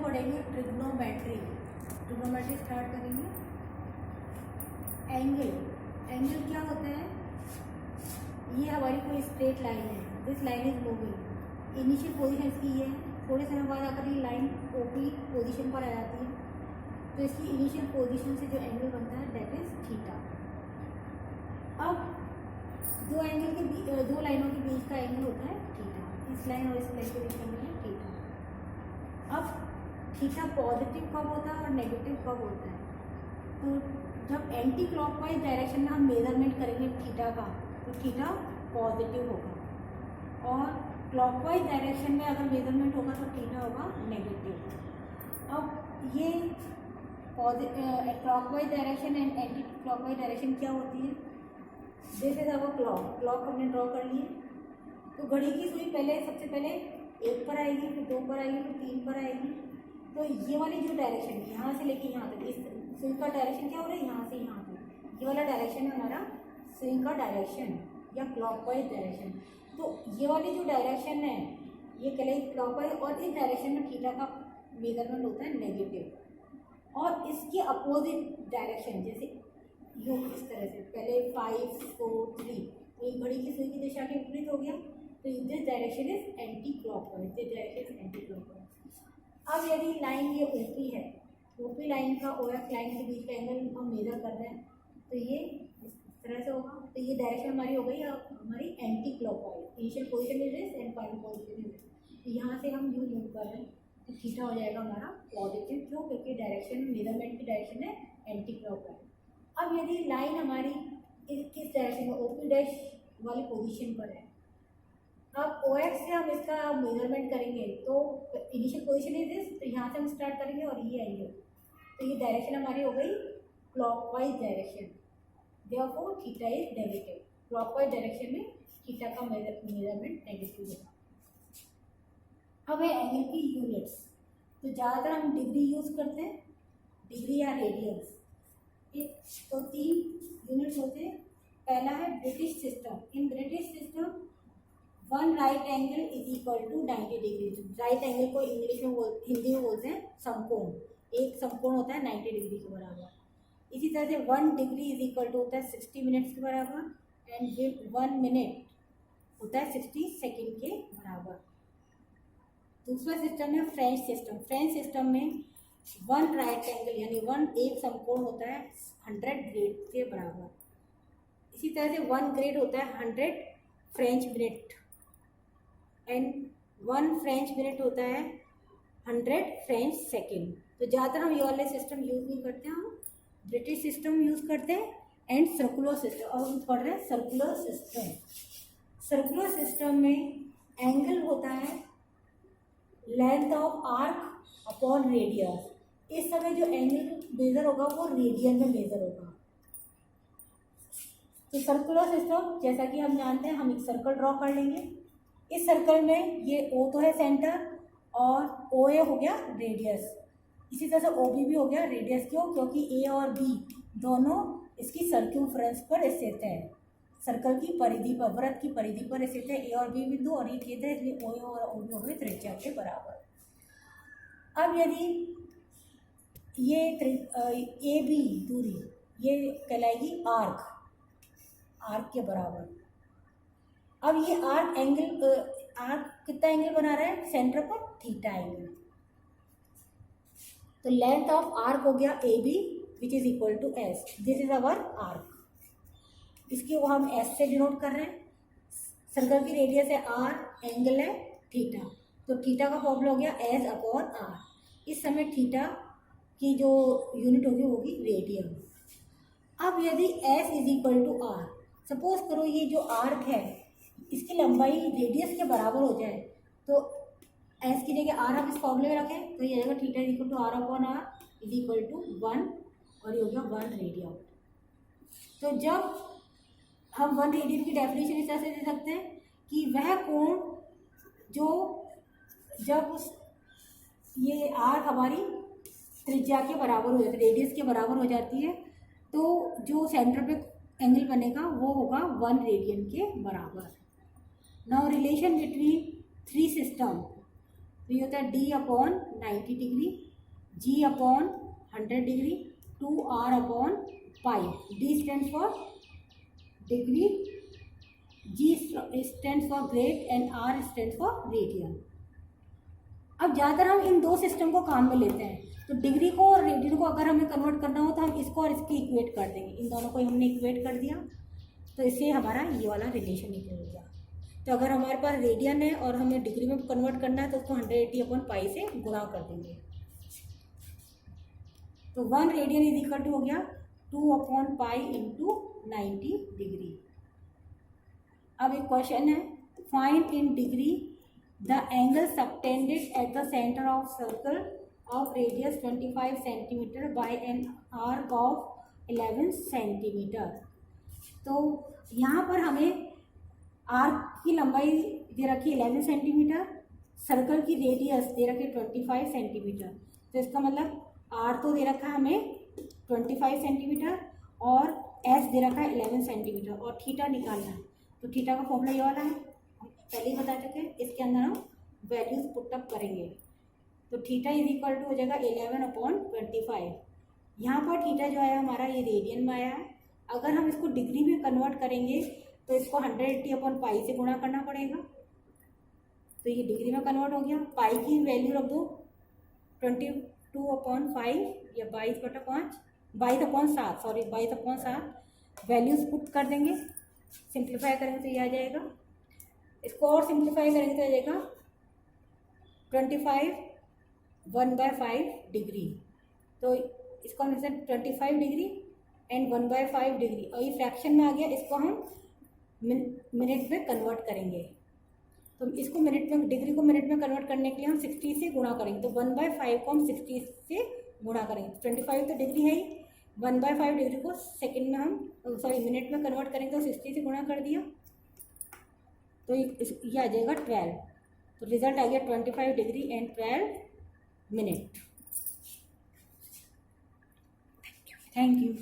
पढ़ेंगे trigonometry. Trigonometry start करेंगे। Angle, angle क्या होता है? ये हमारी कोई स्ट्रेट लाइन है, this line is moving, initial position इसकी ये है, थोड़े समय बाद आकर ये लाइन ओपी पोजीशन पर आ जाती है, तो इसकी इनिशियल पोजीशन से जो एंगल बनता है दैट इज थीटा। अब दो लाइनों के बीच का एंगल होता है थीटा, इस लाइन और इस लाइन के बीच का एंगल है थीटा। अब थीटा पॉजिटिव कब होता है और नेगेटिव कब होता है? तो जब एंटी क्लॉकवाइज डायरेक्शन में हम मेजरमेंट करेंगे थीटा का तो थीटा पॉजिटिव होगा, और क्लॉकवाइज डायरेक्शन में अगर मेजरमेंट होगा तो थीटा होगा नेगेटिव। अब ये clockwise direction and anti clockwise direction क्या होती है? This is our clock, clock हमने ड्रॉ कर लिए। तो घड़ी की सुई सबसे पहले 1 पर आएगी, फिर 2 पर आएगी, फिर 3 पर आएगी। तो ये वाली जो डायरेक्शन यहाँ से लेके यहाँ तक, इस सुई का डायरेक्शन क्या हो रहा है? यहाँ से यहाँ तक, ये वाला डायरेक्शन है हमारा सुई का डायरेक्शन या क्लॉकवाइज डायरेक्शन। तो ये वाली जो डायरेक्शन है ये कहलाएगी क्लॉकवाइज, और इस डायरेक्शन में थीटा का मेजरमेंट होता है नेगेटिव। और इसके अपोजिट डायरेक्शन जैसे यूँ इस तरह से, पहले 5 4 3, तो ये घड़ी की सुई की दिशा के विपरीत हो गया, तो this direction is anti clockwise, this direction is anti clockwise. अब यदि लाइन ये ओपी है, ओपी लाइन का और एफ लाइन के बीच का एंगल हम मेजर कर रहे हैं, तो ये इस तरह से होगा। तो ये डायरेक्शन हमारी हो गई हमारी anti clockwise, initial position is this and final position is this. तो यहाँ से हम यूँ मूव कर रहे हैं तो थीटा हो जाएगा हमारा पॉजिटिव, क्यों? क्योंकि डायरेक्शन मेजरमेंट की डायरेक्शन है एंटी क्लॉकवाइज। अब यदि लाइन हमारी किस डायरेक्शन में, ओपी डैश वाली पोजीशन पर है, अब ओ एक्स से हम इसका मेजरमेंट करेंगे तो इनिशियल पोजीशन इज दिस, तो यहाँ से हम स्टार्ट करेंगे और ये एंगल, तो ये डायरेक्शन हमारी हो गई clockwise direction, therefore theta is negative. Clockwise direction में थीटा का मेजरमेंट नेगेटिव होगा। अब है एंगल की यूनिट्स, तो ज़्यादातर हम डिग्री यूज़ करते हैं, डिग्री या रेडियंस। तो 3 यूनिट्स होते हैं। पहला है British system. In British system 1 right angle is equal to 90 degree. Right angle को इंग्लिश में हिंदी में बोलते हैं समकोण। एक समकोण होता है 90 डिग्री के बराबर। इसी तरह से 1 डिग्री इज इक्वल टू होता है 60 मिनट्स के बराबर, एंड 1 मिनट होता है 60 सेकेंड के बराबर। दूसरा सिस्टम है फ्रेंच सिस्टम। फ्रेंच सिस्टम में 1 राइट एंगल यानी एक समकोण होता है 100 ग्रेड के बराबर। इसी तरह से 1 ग्रेड होता है 100 French minute, and 1 French minute होता है 100 फ्रेंच सेकेंड। तो ज़्यादातर हम ये वाले सिस्टम यूज़ नहीं करते हैं, हम ब्रिटिश सिस्टम यूज़ करते हैं एंड सर्कुलर सिस्टम। और हम पढ़ रहे हैं सर्कुलर सिस्टम। सर्कुलर सिस्टम में एंगल होता है length of arc upon radius. इस समय जो एंगल मेजर होगा वो रेडियन में मेजर होगा। तो सर्कुलर सिस्टम जैसा कि हम जानते हैं, हम एक सर्कल ड्रॉ कर लेंगे। इस सर्कल में ये ओ तो है सेंटर और ओ ए हो गया रेडियस। इसी तरह से ओ बी भी हो गया रेडियस। क्यों? क्योंकि ए और बी दोनों इसकी सर्क्यूम्फ्रेंस पर स्थित है, सर्कल की परिधि पर, वृत्त की परिधि पर स्थित है ए और बी बिंदु, और ये केंद्र है, इसलिए ओ ए और ओ बी हो गए त्रिज्या के बराबर। अब यदि ये ए बी दूरी ये कहलाएगी आर्क, आर्क के बराबर। अब ये आर्क कितना एंगल बना रहा है? सेंटर पर थीटा एंगल। तो लेंथ ऑफ आर्क हो गया A B which is equal to S. This is our arc, इसकी वो हम एस से डिनोट कर रहे हैं। सर्कल की रेडियस है आर, एंगल है थीटा, तो थीटा का फॉर्मूला हो गया एस अपॉन आर। इस समय थीटा की जो यूनिट होगी रेडियन। अब यदि S is equal to R, suppose करो ये जो आर्क है इसकी लंबाई रेडियस के बराबर हो जाए, तो एस की जगह आर हम इस फॉर्मूले में रखें तो ये आएगा theta is equal to R upon R is equal to 1, और ये हो गया 1 रेडियन। तो जब हम 1 रेडियन की डेफिनेशन इस तरह से दे सकते हैं कि वह कोण जो जब ये आर्क हमारी त्रिज्या के बराबर हो जाती है, रेडियस के बराबर हो जाती है, तो जो सेंटर पे एंगल बनेगा वो होगा 1 रेडियन के बराबर। नाउ रिलेशन बिटवीन 3 सिस्टम, तो ये होता है d upon 90 degree, g upon 100 degree, 2r upon pi. d stand for degree, g stand for grade and r stand for radian. अब ज़्यादातर हम इन दो सिस्टम को काम में लेते हैं, तो डिग्री को और रेडियन को अगर हमें कन्वर्ट करना हो तो हम इसको और इसकी इक्वेट कर देंगे। इन दोनों को हमने इक्वेट कर दिया तो इससे हमारा ये वाला रिलेशन निकल गया। तो अगर हमारे पास रेडियन है और हमें डिग्री में कन्वर्ट करना है तो उसको 180 अपॉन पाई से गुणा कर देंगे। तो 1 रेडियन इज इक्वल टू हो गया 2 अपॉन पाई इंटू 90 डिग्री। अब एक क्वेश्चन है, find in degree the angle subtended at the centre of circle of radius 25 centimetre bye an arc of 11 centimetre. तो यहाँ पर हमें आर्क की लंबाई दे रखी है 11 सेंटीमीटर, सर्कल की रेडियस दे रखी है 25 सेंटीमीटर। तो इसका मतलब आर तो दे रखा है हमें 25 सेंटीमीटर और एस दे रखा है 11 सेंटीमीटर और थीटा निकालना है। तो थीटा का फॉर्मूला ये वाला है, हम पहले ही बता चुके हैं। इसके अंदर हम वैल्यूज पुटअप करेंगे तो थीटा इज इक्वल टू हो जाएगा 11 अपॉन 25। यहाँ पर थीटा जो है हमारा ये रेडियन में आया है। अगर हम इसको डिग्री में कन्वर्ट करेंगे तो इसको 180 अपॉन पाई से गुणा करना पड़ेगा। तो ये डिग्री में कन्वर्ट हो गया। पाई की वैल्यू रख दो 22 अपॉन 5 या 22/5, 22/7, सॉरी 22/7 वैल्यूज पुट कर देंगे। सिंप्लीफाई करेंगे तो ये आ जाएगा। इसको और सिंप्लीफाई करेंगे तो आ जाएगा 25 1/5 डिग्री। तो इसको हम 25 डिग्री एंड 1/5 डिग्री और ये फ्रैक्शन में आ गया। इसको हम मिनट में कन्वर्ट करेंगे। तो इसको मिनट में, डिग्री को मिनट में कन्वर्ट करने के लिए हम 60 से गुणा करेंगे। तो 1/5 को हम 60 से गुणा करेंगे। 25 तो डिग्री है ही, 1/5 डिग्री को सेकंड में हम मिनट में कन्वर्ट करेंगे तो 60 से गुणा कर दिया तो ये आ जाएगा 12। तो रिजल्ट आ गया 25 degree and 12 minute. Thank you.